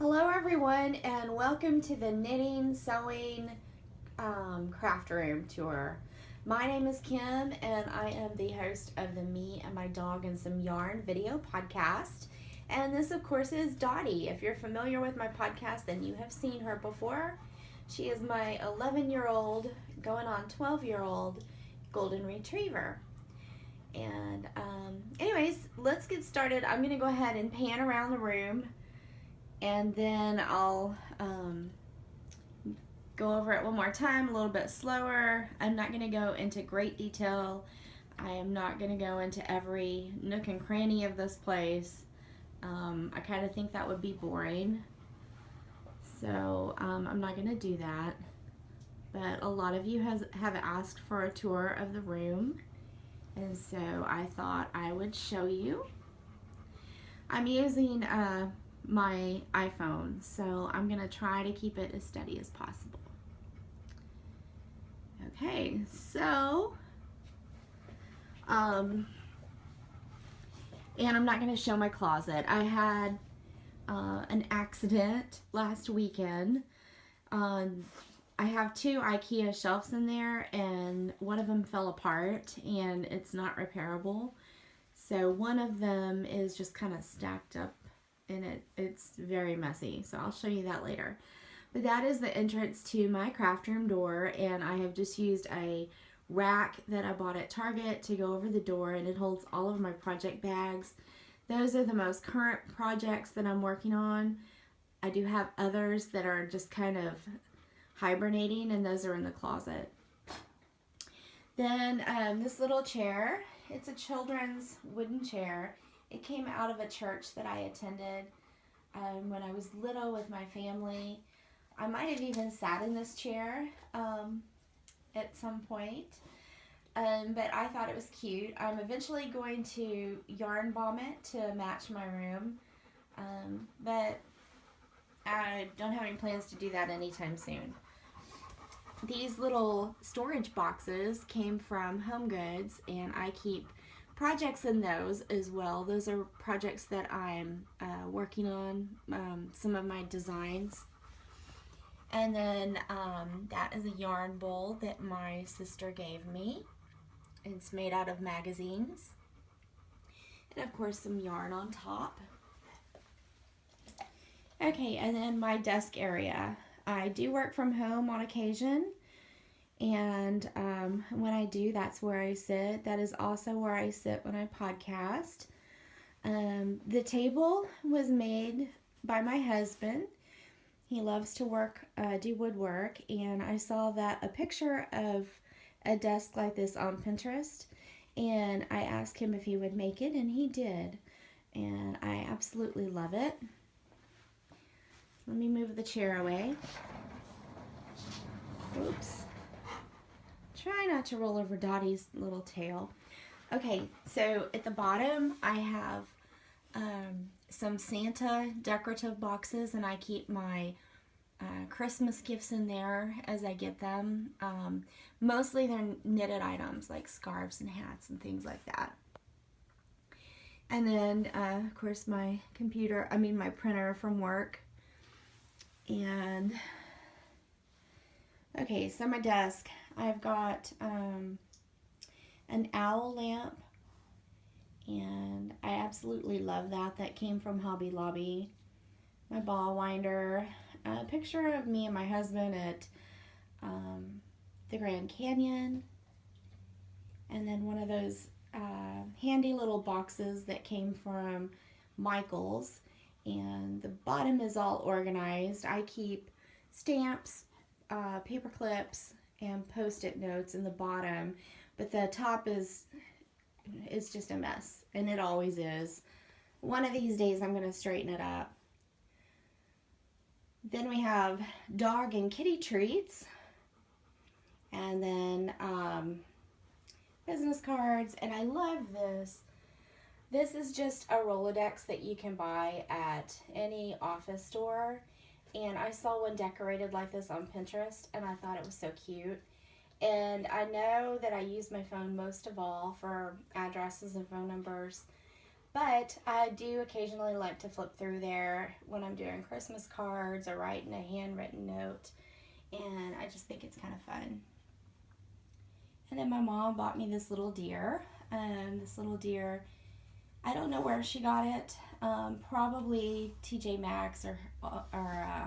Hello everyone and welcome to the knitting, sewing, craft room tour. My name is Kim and I am the host of the Me and My Dog and Some Yarn video podcast. And this of course is Dottie. If you're familiar with my podcast then you have seen her before. She is my 11-year-old going on 12-year-old golden retriever. And anyways, let's get started. I'm going to go ahead and pan around the room and then I'll go over it one more time a little bit slower. I'm not going to go into great detail. I am not going to go into every nook and cranny of this place. I kind of think that would be boring, so I'm not going to do that. But a lot of you have asked for a tour of the room, and so I thought I would show you. I'm using my iPhone, so I'm gonna try to keep it as steady as possible. Okay, so and I'm not gonna show my closet. I had an accident last weekend. I have two IKEA shelves in there and one of them fell apart and it's not repairable, so one of them is just kind of stacked up and it's very messy, so I'll show you that later. But that is the entrance to my craft room door, and I have just used a rack that I bought at Target to go over the door, and it holds all of my project bags. Those are the most current projects that I'm working on. I do have others that are just kind of hibernating, and those are in the closet. Then this little chair, it's a children's wooden chair. It came out of a church that I attended when I was little with my family. I might have even sat in this chair at some point, but I thought it was cute. I'm eventually going to yarn bomb it to match my room, but I don't have any plans to do that anytime soon. These little storage boxes came from Home Goods, and I keep projects in those as well. Those are projects that I'm working on, some of my designs. And then that is a yarn bowl that my sister gave me. It's made out of magazines. And of course some yarn on top. Okay, and then my desk area. I do work from home on occasion. And when I do, that's where I sit. That is also where I sit when I podcast. The table was made by my husband. He loves to do woodwork, and I saw a picture of a desk like this on Pinterest, and I asked him if he would make it, and he did. And I absolutely love it. Let me move the chair away. Oops. Try not to roll over Dottie's little tail. Okay, so at the bottom I have some Santa decorative boxes, and I keep my Christmas gifts in there as I get them. Mostly they're knitted items like scarves and hats and things like that. And then of course my my printer from work. And okay, so my desk, I've got an owl lamp, and I absolutely love that. That came from Hobby Lobby. My ball winder, a picture of me and my husband at the Grand Canyon, and then one of those handy little boxes that came from Michael's, and the bottom is all organized. I keep stamps, paper clips, and post-it notes in the bottom, but the top is just a mess, and it always is. One of these days I'm going to straighten it up. Then we have dog and kitty treats, and then business cards, and I love this. This is just a Rolodex that you can buy at any office store, and I saw one decorated like this on Pinterest, and I thought it was so cute. And I know that I use my phone most of all for addresses and phone numbers, But I do occasionally like to flip through there when I'm doing Christmas cards or writing a handwritten note, and I just think it's kind of fun. And then my mom bought me this little deer. This little deer, I don't know where she got it. Probably TJ Maxx or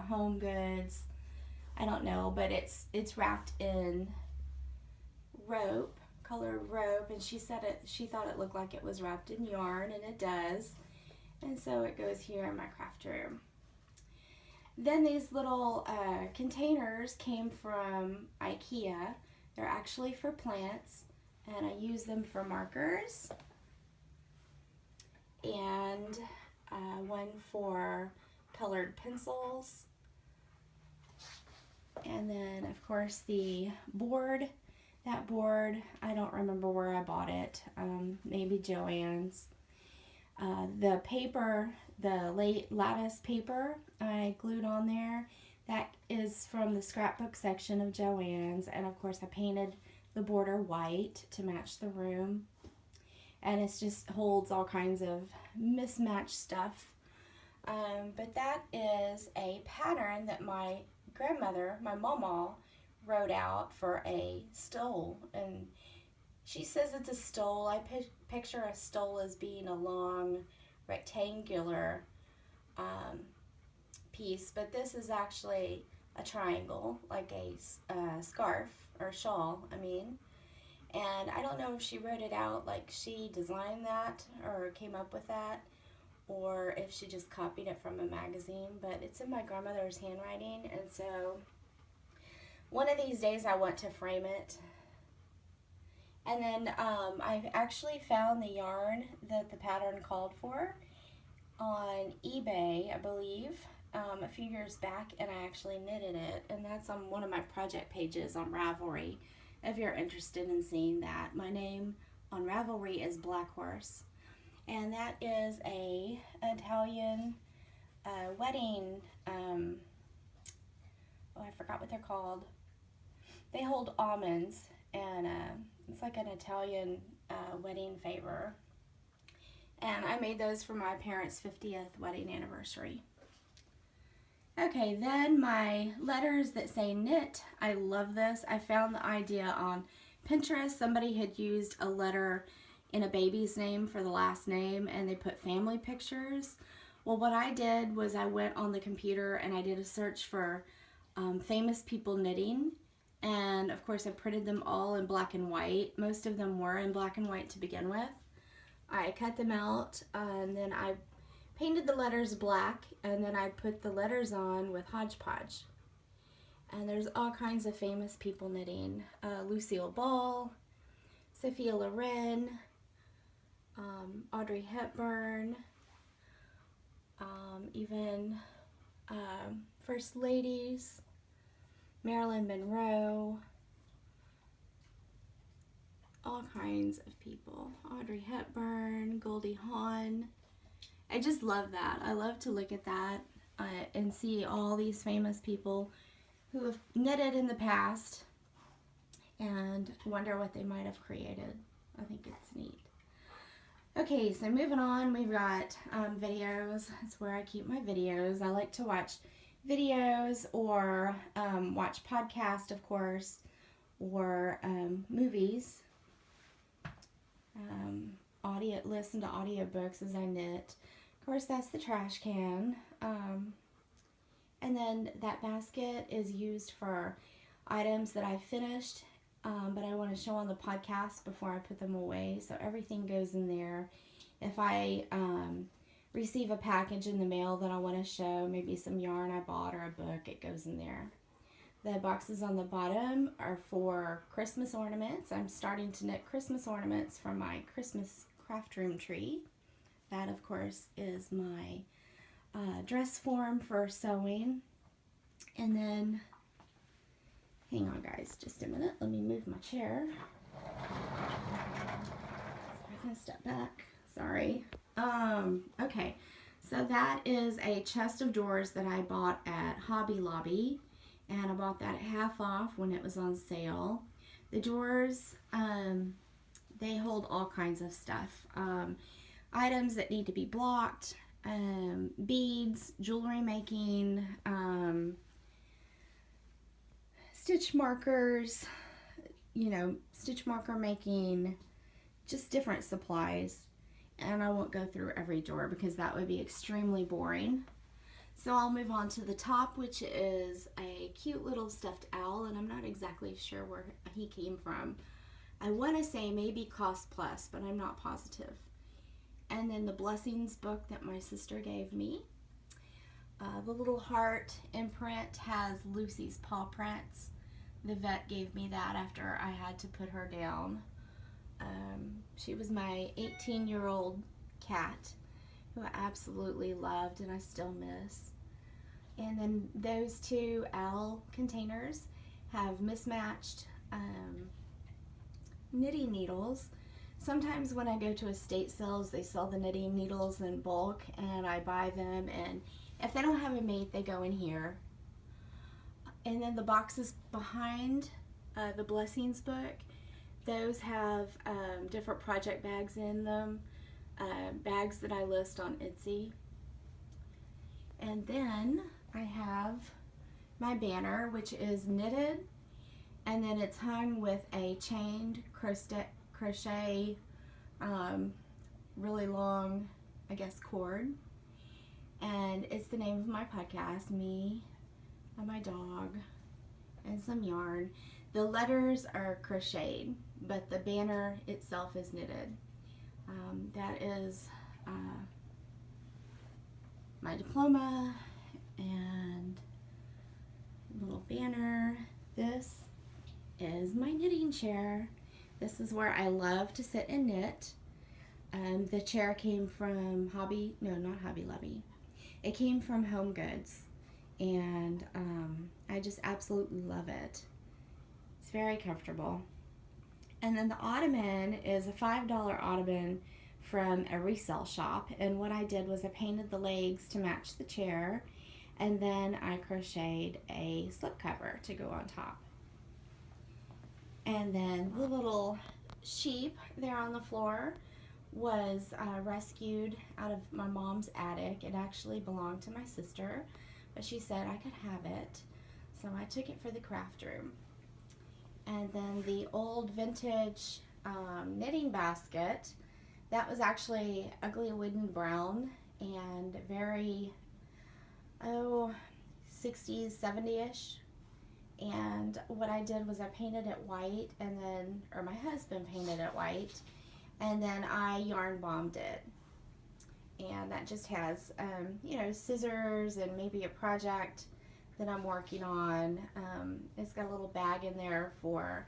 Home Goods. I don't know, but it's wrapped in rope, colored rope, and she thought it looked like it was wrapped in yarn, and it does. And so it goes here in my craft room. Then these little containers came from IKEA. They're actually for plants, and I use them for markers, and one for colored pencils. And then, of course, the board. That board, I don't remember where I bought it. Maybe Joann's. The paper, the lattice paper I glued on there, that is from the scrapbook section of Joann's. And, of course, I painted the border white to match the room. And it just holds all kinds of mismatched stuff. But that is a pattern that my grandmother, my mama, wrote out for a stole, and she says it's a stole. I picture a stole as being a long rectangular piece, but this is actually a triangle, like a scarf or shawl, I mean. And I don't know if she wrote it out like she designed that or came up with that, or if she just copied it from a magazine, but it's in my grandmother's handwriting, and so one of these days I want to frame it. And then I actually found the yarn that the pattern called for on eBay, I believe, a few years back, and I actually knitted it, and that's on one of my project pages on Ravelry, if you're interested in seeing that. My name on Ravelry is Blackhorse. And that is a Italian wedding, oh, I forgot what they're called. They hold almonds, and it's like an Italian wedding favor. And I made those for my parents' 50th wedding anniversary. Okay, then my letters that say knit. I love this. I found the idea on Pinterest. Somebody had used a letter in a baby's name for the last name, and they put family pictures. Well, what I did was I went on the computer and I did a search for famous people knitting, and of course I printed them all in black and white. Most of them were in black and white to begin with. I cut them out, and then I painted the letters black, and then I put the letters on with hodgepodge. And there's all kinds of famous people knitting. Lucille Ball, Sophia Loren, Audrey Hepburn, even First Ladies, Marilyn Monroe, all kinds of people. Audrey Hepburn, Goldie Hawn. I just love that. I love to look at that and see all these famous people who have knitted in the past and wonder what they might have created. I think it's neat. Okay, so moving on, we've got videos. That's where I keep my videos. I like to watch videos or watch podcasts, of course, or movies. Listen to audiobooks as I knit. Of course, that's the trash can. And then that basket is used for items that I've finished, but I want to show on the podcast before I put them away. So everything goes in there. If I receive a package in the mail that I want to show, maybe some yarn I bought or a book, it goes in there. The boxes on the bottom are for Christmas ornaments. I'm starting to knit Christmas ornaments for my Christmas craft room tree. That, of course, is my dress form for sewing. And then, hang on guys, just a minute. Let me move my chair. So I can step back. Sorry. Okay, so that is a chest of drawers that I bought at Hobby Lobby. And I bought that at half off when it was on sale. The drawers, they hold all kinds of stuff. items that need to be blocked, beads, jewelry making, stitch markers, stitch marker making, just different supplies. And I won't go through every drawer because that would be extremely boring. So I'll move on to the top, which is a cute little stuffed owl, and I'm not exactly sure where he came from. I want to say maybe Cost Plus, but I'm not positive. And then the Blessings book that my sister gave me. The little heart imprint has Lucy's paw prints. The vet gave me that after I had to put her down. She was my 18-year-old cat who I absolutely loved and I still miss. And then those two owl containers have mismatched knitting needles. Sometimes when I go to estate sales, they sell the knitting needles in bulk and I buy them, and if they don't have a mate, they go in here. And then the boxes behind the Blessings book, those have different project bags in them, bags that I list on Etsy. And then I have my banner, which is knitted, and then it's hung with a chained crochet really long, I guess, cord. And it's the name of my podcast, Me and My Dog and Some Yarn. The letters are crocheted, but the banner itself is knitted. That is my diploma and little banner. This is my knitting chair. This is where I love to sit and knit. The chair came from not Hobby Lobby. It came from Home Goods, and I just absolutely love it. It's very comfortable. And then the ottoman is a $5 ottoman from a resale shop, and what I did was I painted the legs to match the chair, and then I crocheted a slipcover to go on top. And then the little sheep there on the floor was rescued out of my mom's attic. It actually belonged to my sister, but she said I could have it, so I took it for the craft room. And then the old vintage knitting basket, that was actually ugly wooden brown and very 60s, 70ish. And what I did was I painted it white, or my husband painted it white, and then I yarn bombed it. And that just has, scissors and maybe a project that I'm working on. It's got a little bag in there for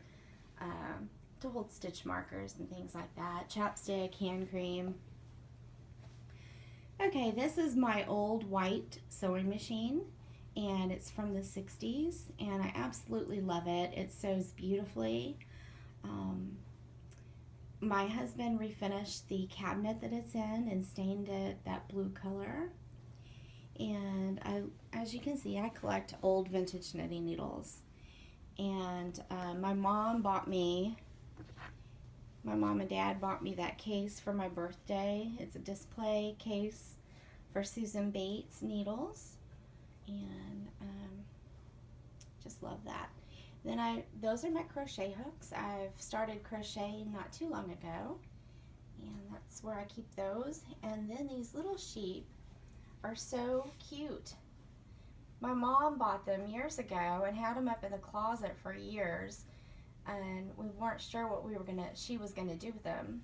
to hold stitch markers and things like that. Chapstick, hand cream. Okay, this is my old white sewing machine, and it's from the 60s, and I absolutely love it. It sews beautifully. My husband refinished the cabinet that it's in and stained it that blue color. And as you can see, I collect old vintage knitting needles. And my mom and dad bought me that case for my birthday. It's a display case for Susan Bates needles. And just love that. Then those are my crochet hooks. I've started crocheting not too long ago, and that's where I keep those. And then these little sheep are so cute. My mom bought them years ago and had them up in the closet for years, and we weren't sure what she was gonna do with them.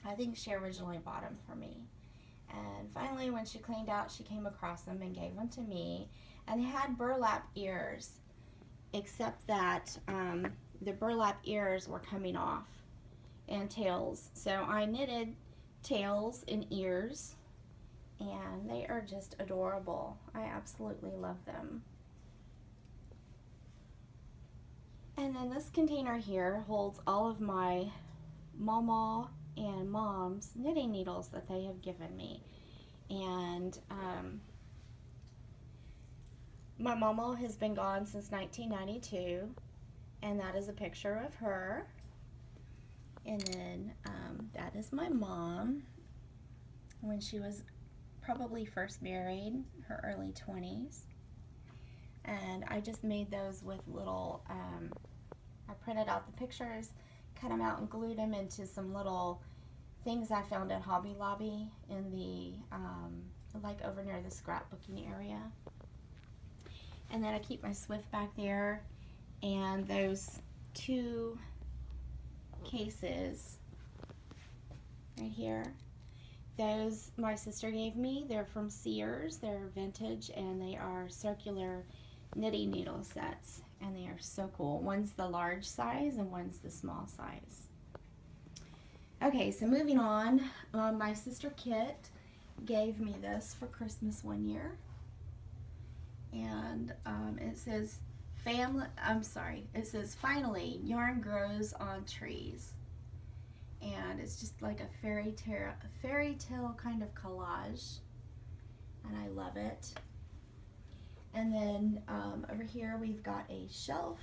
I think she originally bought them for me, and finally when she cleaned out, she came across them and gave them to me. And they had burlap ears, except that the burlap ears were coming off, and tails. So I knitted tails and ears, and they are just adorable. I absolutely love them. And then this container here holds all of my Mama and Mom's knitting needles that they have given me. And my Mama has been gone since 1992, and that is a picture of her. And then that is my mom. when she was probably first married, her early 20s. And I just made those with little, I printed out the pictures, cut them out and glued them into some little things I found at Hobby Lobby in the, like over near the scrapbooking area. And then I keep my Swift back there, and those two cases right here, those my sister gave me. They're from Sears. They're vintage, and they are circular knitting needle sets, and they are so cool. One's the large size and one's the small size. Okay, so moving on, my sister Kit gave me this for Christmas one year, and it says it says finally yarn grows on trees, and it's just like a fairy tale kind of collage, and I love it. And then over here we've got a shelf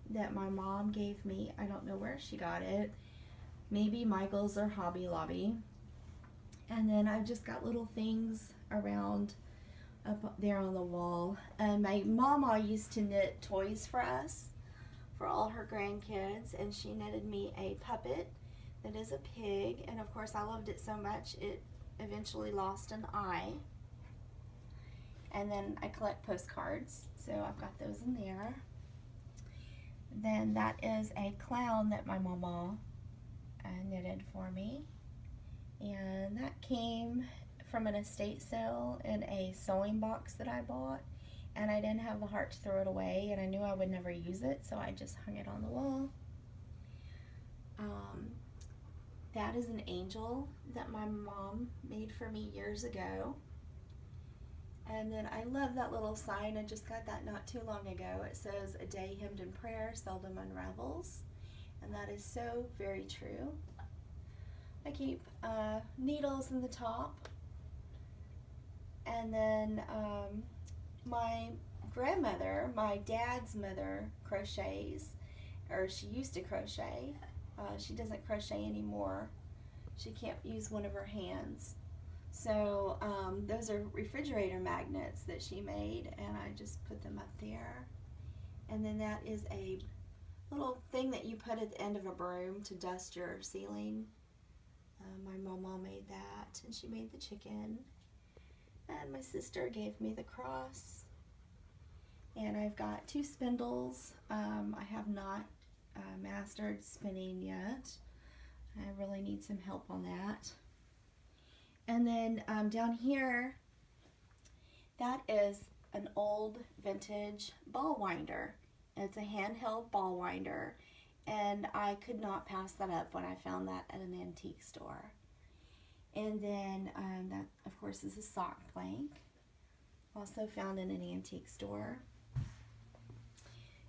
that my mom gave me. I don't know where she got it, maybe Michael's or Hobby Lobby. And then I've just got little things around up there on the wall. My mama used to knit toys for us, for all her grandkids, and she knitted me a puppet that is a pig, and of course I loved it so much it eventually lost an eye. And then I collect postcards, so I've got those in there. Then that is a clown that my mama knitted for me, and that came from an estate sale in a sewing box that I bought, and I didn't have the heart to throw it away, and I knew I would never use it, so I just hung it on the wall. That is an angel that my mom made for me years ago. And then I love that little sign. I just got that not too long ago. It says, "A day hemmed in prayer seldom unravels." And that is so very true. I keep needles in the top. And then my grandmother, my dad's mother, crochets, or she used to crochet. She doesn't crochet anymore. She can't use one of her hands. So those are refrigerator magnets that she made, and I just put them up there. And then that is a little thing that you put at the end of a broom to dust your ceiling. My mama made that, and she made the chicken. And my sister gave me the cross. And I've got 2 spindles. I have not mastered spinning yet. I really need some help on that. And then down here, that is an old vintage ball winder. It's a handheld ball winder, and I could not pass that up when I found that at an antique store. And then that, of course, is a sock plank, also found in an antique store.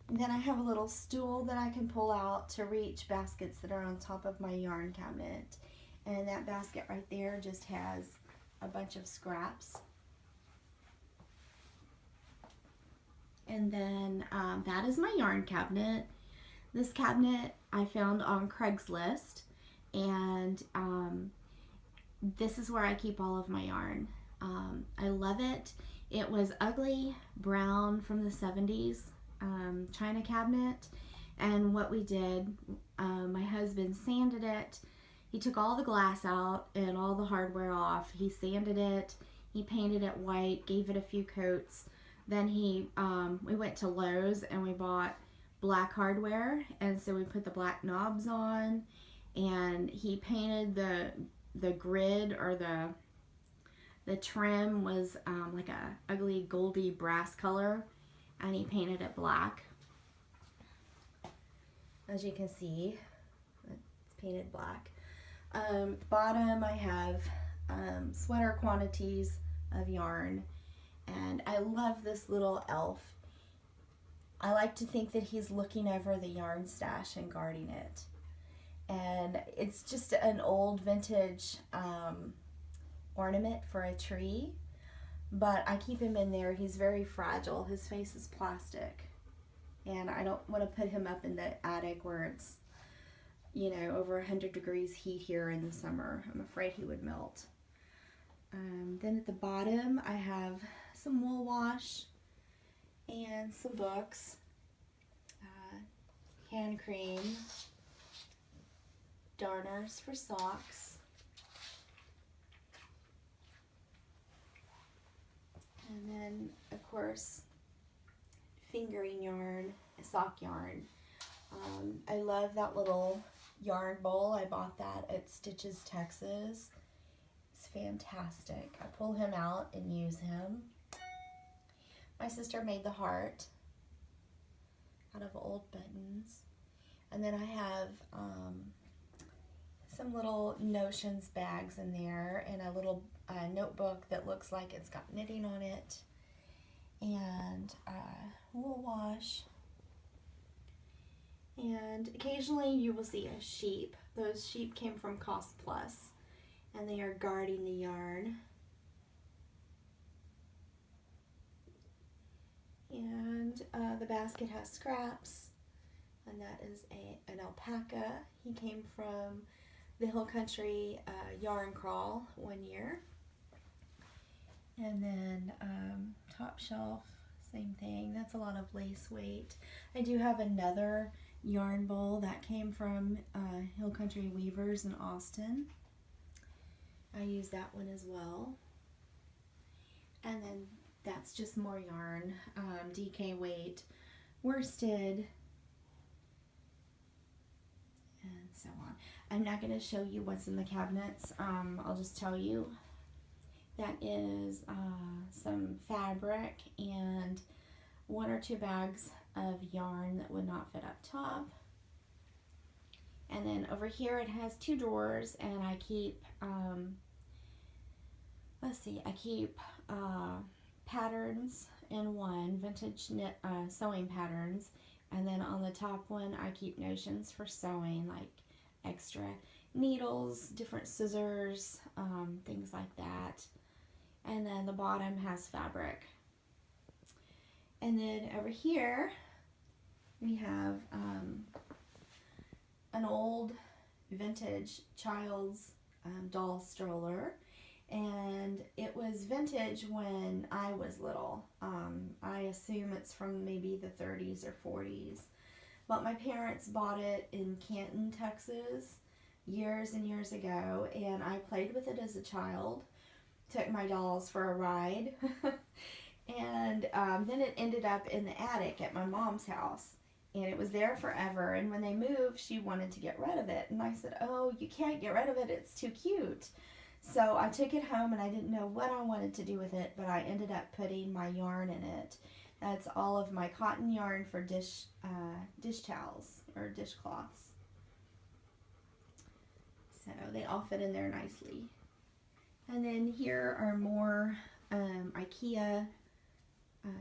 And then I have a little stool that I can pull out to reach baskets that are on top of my yarn cabinet. And that basket right there just has a bunch of scraps. And then that is my yarn cabinet. This cabinet I found on Craigslist, and this is where I keep all of my yarn. I love it. It was ugly brown from the 70s china cabinet, and what we did, my husband sanded it. He took all the glass out and all the hardware off. He sanded it, he painted it white, gave it a few coats. Then we went to Lowe's and we bought black hardware, and so we put the black knobs on, and he painted the grid, or the trim was like a ugly goldy brass color, and he painted it black. As you can see, it's painted black. At the bottom I have sweater quantities of yarn, and I love this little elf. I like to think that he's looking over the yarn stash and guarding it. And it's just an old vintage ornament for a tree, but I keep him in there. He's very fragile. His face is plastic, and I don't want to put him up in the attic where it's, you know, over 100 degrees heat here in the summer. I'm afraid he would melt. Then at the bottom I have some wool wash and some books, hand cream, darners for socks, and then of course fingering yarn, sock yarn. I love that little yarn bowl. I bought that at Stitches, Texas. It's fantastic. I pull him out and use him. My sister made the heart out of old buttons. And then I have some little notions bags in there, and a little notebook that looks like it's got knitting on it, and wool wash. And occasionally you will see a sheep. Those sheep came from Cost Plus, and they are guarding the yarn. And the basket has scraps, and that is an alpaca. He came from the Hill Country yarn crawl one year. And then top shelf, same thing. That's a lot of lace weight. I do have another yarn bowl that came from Hill Country Weavers in Austin. I use that one as well. And then that's just more yarn, DK weight, worsted, and so on. I'm not going to show you what's in the cabinets. I'll just tell you that is some fabric and 1 or 2 bags of yarn that would not fit up top. And then over here it has 2 drawers, and I keep, I keep patterns in one, vintage knit sewing patterns, and then on the top one I keep notions for sewing, like extra needles, different scissors, things like that. And then the bottom has fabric. And then over here we have an old vintage child's doll stroller, and it was vintage when I was little. I assume it's from maybe the 30s or 40s, but my parents bought it in Canton, Texas years and years ago, and I played with it as a child, took my dolls for a ride, and then it ended up in the attic at my mom's house. And it was there forever, and when they moved, she wanted to get rid of it. And I said, oh, you can't get rid of it, it's too cute. So I took it home, and I didn't know what I wanted to do with it, but I ended up putting my yarn in it. That's all of my cotton yarn for dish towels, or dishcloths. So they all fit in there nicely. And then here are more IKEA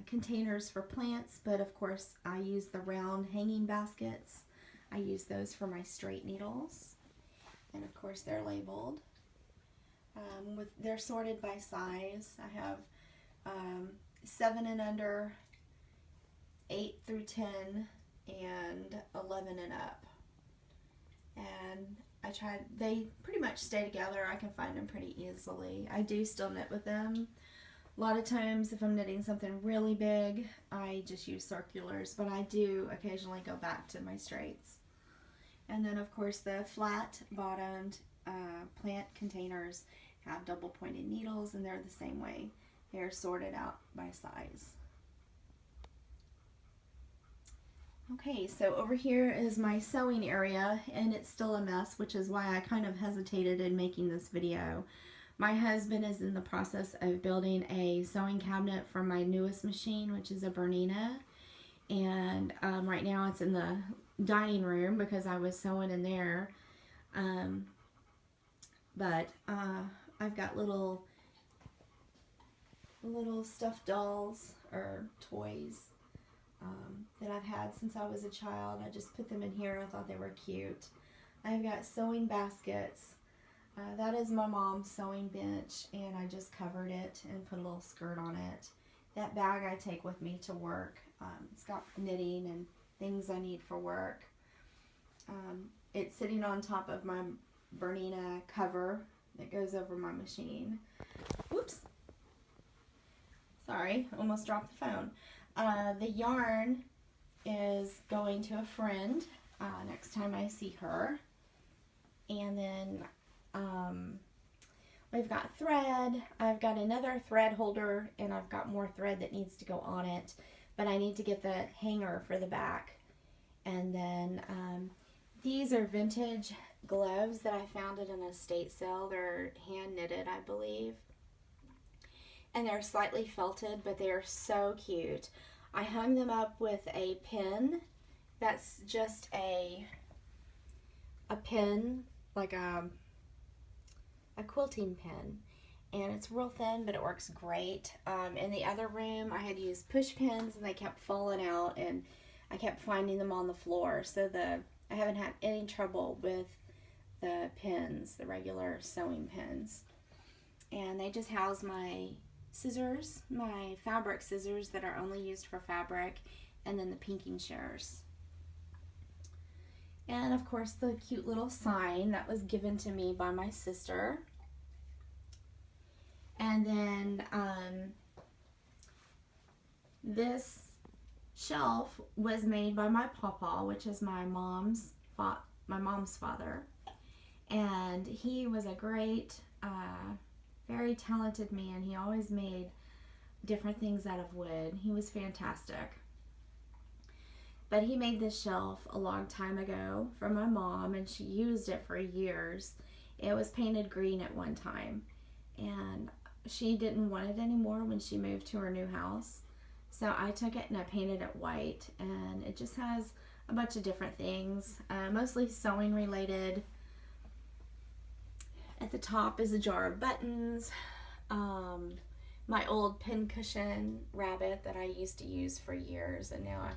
containers for plants, but of course I use the round hanging baskets. I use those for my straight needles, and of course they're labeled. They're sorted by size. I have 7 and under, 8 through 10, and 11 and up. And they pretty much stay together. I can find them pretty easily. I do still knit with them. A lot of times if I'm knitting something really big, I just use circulars, but I do occasionally go back to my straights. And then of course the flat bottomed plant containers have double pointed needles, and they're the same way. They're sorted out by size. Okay, so over here is my sewing area, and it's still a mess, which is why I kind of hesitated in making this video. My husband is in the process of building a sewing cabinet for my newest machine, which is a Bernina, and right now it's in the dining room because I was sewing in there, but I've got little stuffed dolls or toys that I've had since I was a child. I just put them in here. I thought they were cute. I've got sewing baskets. That is my mom's sewing bench, and I just covered it and put a little skirt on it. That bag I take with me to work. It's got knitting and things I need for work. It's sitting on top of my Bernina cover that goes over my machine. whoops, sorry, almost dropped the phone. The yarn is going to a friend next time I see her. And then we've got thread. I've got another thread holder, and I've got more thread that needs to go on it, but I need to get the hanger for the back. And then these are vintage gloves that I found at an estate sale. They're hand knitted, I believe. And they're slightly felted, but they are so cute. I hung them up with a pin. That's just a pin, like a quilting pin. And it's real thin, but it works great. In the other room, I had used push pins, and they kept falling out, and I kept finding them on the floor. So I haven't had any trouble with the pins, the regular sewing pins. And they just house my scissors, my fabric scissors that are only used for fabric, and then the pinking shears. And of course the cute little sign that was given to me by my sister. And then this shelf was made by my papa, which is my mom's father. And he was a great, very talented man. He always made different things out of wood. He was fantastic. But he made this shelf a long time ago for my mom, and she used it for years. It was painted green at one time, and she didn't want it anymore when she moved to her new house. So I took it and I painted it white, and it just has a bunch of different things, mostly sewing related. At the top is a jar of buttons, my old pincushion rabbit that I used to use for years, and now I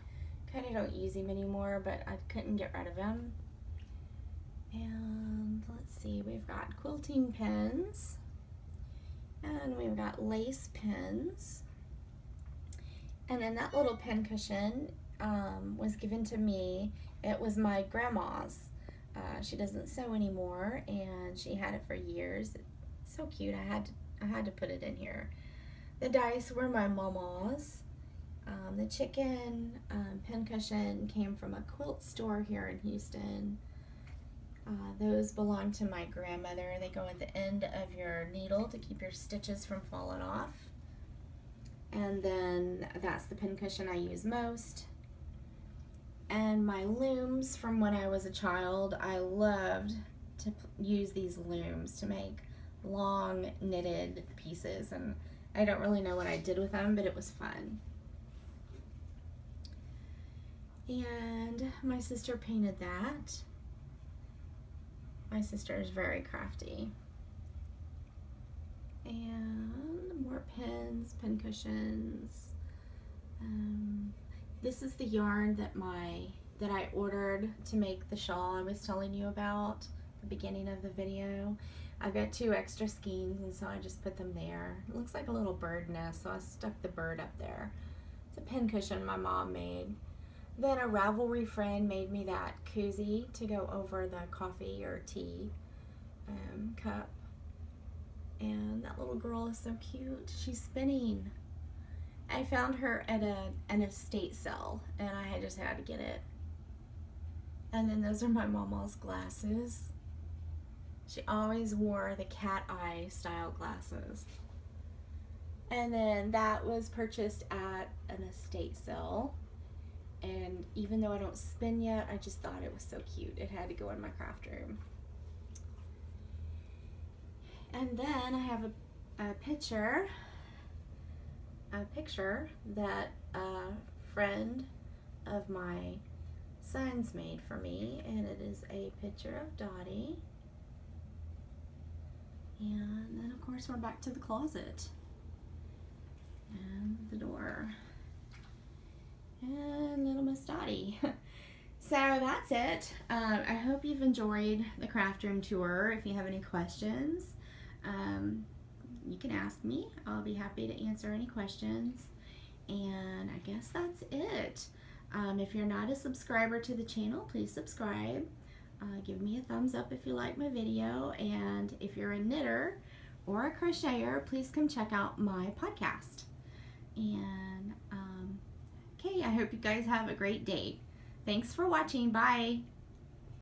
kind of don't use him anymore, but I couldn't get rid of him. And let's see, we've got quilting pins, and we've got lace pins. And then that little pincushion was given to me. It was my grandma's. She doesn't sew anymore, and she had it for years. It's so cute. I had to put it in here. The dice were my mama's. The chicken pincushion came from a quilt store here in Houston. Those belong to my grandmother. They go at the end of your needle to keep your stitches from falling off. And then that's the pincushion I use most. And my looms from when I was a child, I loved to use these looms to make long knitted pieces, and I don't really know what I did with them, but it was fun. And my sister painted that. My sister is very crafty. And more pins, pin cushions. This is the yarn that I ordered to make the shawl I was telling you about at the beginning of the video. I've got 2 extra skeins, and so I just put them there. It looks like a little bird nest, so I stuck the bird up there. It's a pin cushion my mom made. Then a Ravelry friend made me that koozie to go over the coffee or tea cup. And that little girl is so cute. She's spinning. I found her at an estate sale, and I just had to get it. And then those are my mama's glasses. She always wore the cat eye style glasses. And then that was purchased at an estate sale. And even though I don't spin yet, I just thought it was so cute. It had to go in my craft room. And then I have a picture that a friend of my son's made for me, and it is a picture of Dottie. And then of course we're back to the closet and the door and little Miss Dottie. So that's it. I hope you've enjoyed the craft room tour. If you have any questions, you can ask me. I'll be happy to answer any questions. And I guess that's it. If you're not a subscriber to the channel, please subscribe. Give me a thumbs up if you like my video. And if you're a knitter or a crocheter, please come check out my podcast. And okay, I hope you guys have a great day. Thanks for watching. Bye.